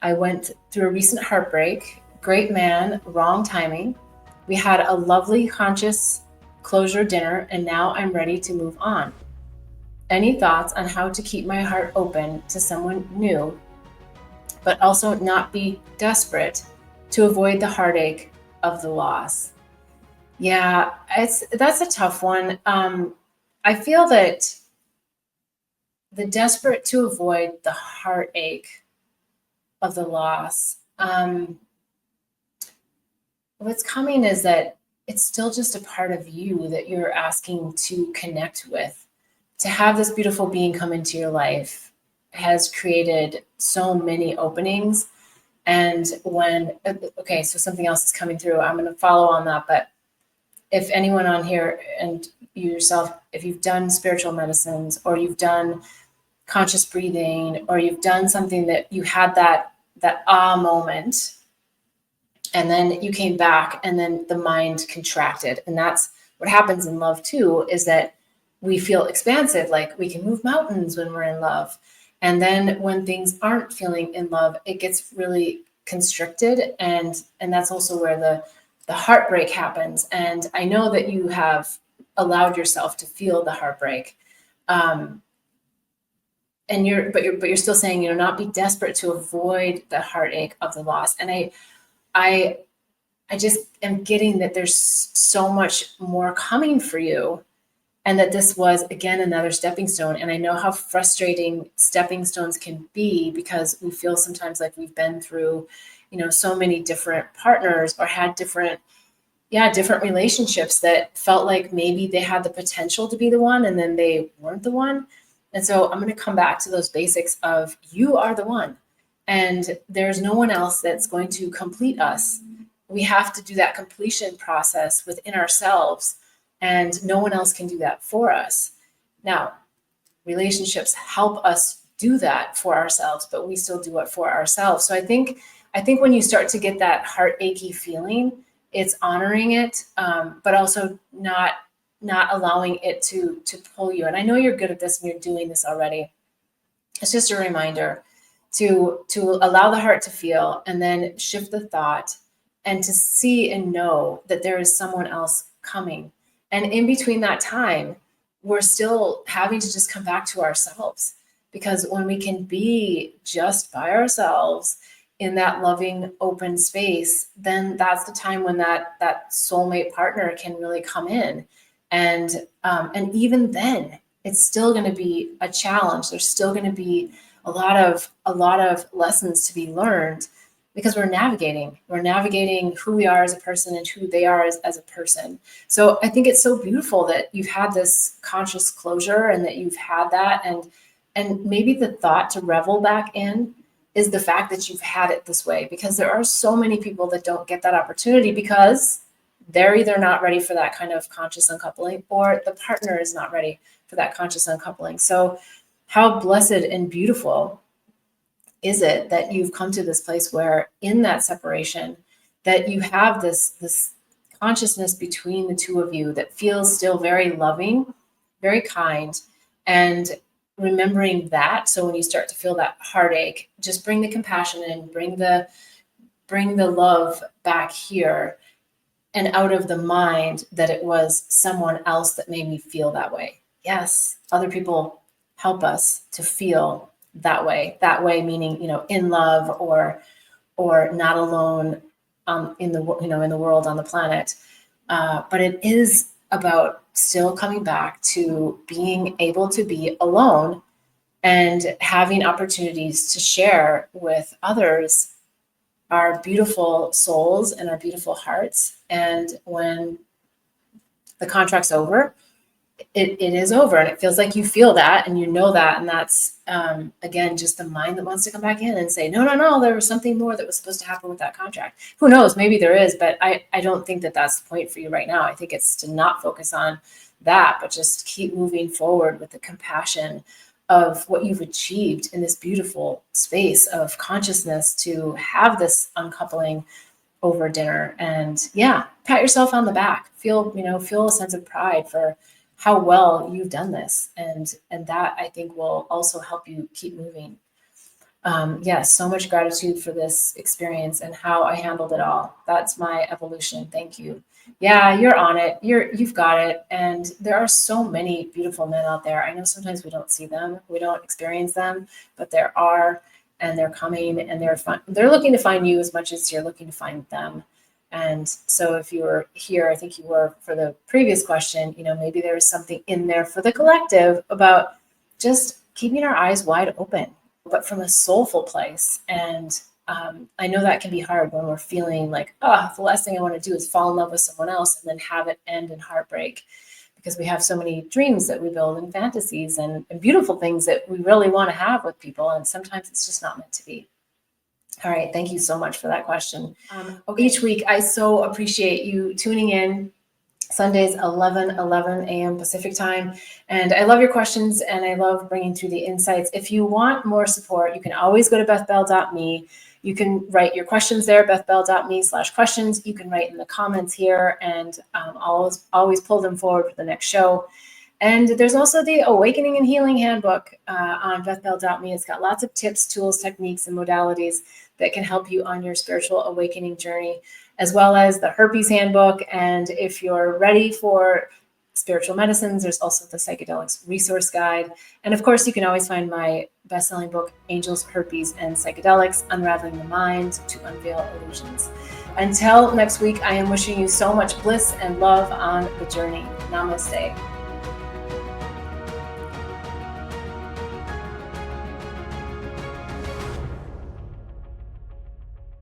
I went through a recent heartbreak. Great man, wrong timing. We had a lovely conscious closure dinner, and now I'm ready to move on. Any thoughts on how to keep my heart open to someone new, but also not be desperate to avoid the heartache of the loss? Yeah, that's a tough one. I feel that the desperate to avoid the heartache of the loss. What's coming is that it's still just a part of you that you're asking to connect with. To have this beautiful being come into your life has created so many openings. And okay, so something else is coming through. I'm going to follow on that. But if anyone on here and you yourself, if you've done spiritual medicines or you've done conscious breathing or you've done something that you had that moment and then you came back and then the mind contracted, and that's what happens in love too, is that we feel expansive, like we can move mountains when we're in love, and then when things aren't feeling in love, it gets really constricted, and that's also where the heartbreak happens. And I know that you have allowed yourself to feel the heartbreak, and you're still saying, not be desperate to avoid the heartache of the loss. And I just am getting that there's so much more coming for you, and that this was again another stepping stone. And I know how frustrating stepping stones can be, because we feel sometimes like we've been through, so many different partners or had different relationships that felt like maybe they had the potential to be the one and then they weren't the one. And so I'm going to come back to those basics of you are the one, and there's no one else that's going to complete us. We have to do that completion process within ourselves, and no one else can do that for us. Now, relationships help us do that for ourselves, but we still do it for ourselves. So I think when you start to get that heartachy feeling, it's honoring it, but also not allowing it to pull you. And I know you're good at this and you're doing this already. It's just a reminder to allow the heart to feel, and then shift the thought, and to see and know that there is someone else coming. And in between that time, we're still having to just come back to ourselves, because when we can be just by ourselves in that loving open space, then that's the time when that soulmate partner can really come in. And even then it's still going to be a challenge. There's still going to be a lot of lessons to be learned, because we're navigating who we are as a person and who they are as a person. So I think it's so beautiful that you've had this conscious closure, and that you've had that, and maybe the thought to revel back in is the fact that you've had it this way, because there are so many people that don't get that opportunity, because they're either not ready for that kind of conscious uncoupling, or the partner is not ready for that conscious uncoupling. So how blessed and beautiful is it that you've come to this place where in that separation, that you have this consciousness between the two of you that feels still very loving, very kind, and remembering that. So when you start to feel that heartache, just bring the compassion in, bring the love back here, and out of the mind that it was someone else that made me feel that way. Yes, other people help us to feel that way meaning, in love, or not alone, in the world, on the planet. But it is about still coming back to being able to be alone and having opportunities to share with others our beautiful souls and our beautiful hearts. And when the contract's over, it is over, and it feels like you feel that and you know that. And that's, again, just the mind that wants to come back in and say, no, there was something more that was supposed to happen with that contract. Who knows? Maybe there is, but I don't think that that's the point for you right now. I think it's to not focus on that, but just keep moving forward with the compassion of what you've achieved in this beautiful space of consciousness, to have this uncoupling over dinner. And yeah, pat yourself on the back, feel a sense of pride for how well you've done this. And that, I think, will also help you keep moving. Yes, so much gratitude for this experience and how I handled it all. That's my evolution. Thank you. Yeah, you're on it. You've got it. And there are so many beautiful men out there. I know sometimes we don't see them, we don't experience them, but there are, and they're coming, and they're looking to find you as much as you're looking to find them. And so if you were here, I think you were for the previous question, maybe there is something in there for the collective about just keeping our eyes wide open, but from a soulful place. And I know that can be hard when we're feeling like, the last thing I want to do is fall in love with someone else and then have it end in heartbreak, because we have so many dreams that we build and fantasies and beautiful things that we really want to have with people. And sometimes it's just not meant to be. All right. Thank you so much for that question. Okay. Each week, I so appreciate you tuning in. Sundays, 11 a.m. Pacific time. And I love your questions, and I love bringing through the insights. If you want more support, you can always go to bethbell.me. You can write your questions there, bethbell.me/questions. You can write in the comments here, and I'll always pull them forward for the next show. And there's also the Awakening and Healing Handbook on bethbell.me. It's got lots of tips, tools, techniques, and modalities that can help you on your spiritual awakening journey, as well as the Herpes Handbook. And if you're ready for spiritual medicines, there's also the Psychedelics Resource Guide. And of course, you can always find my best-selling book, Angels, Herpes, and Psychedelics, Unraveling the Mind to Unveil Illusions. Until next week, I am wishing you so much bliss and love on the journey. Namaste.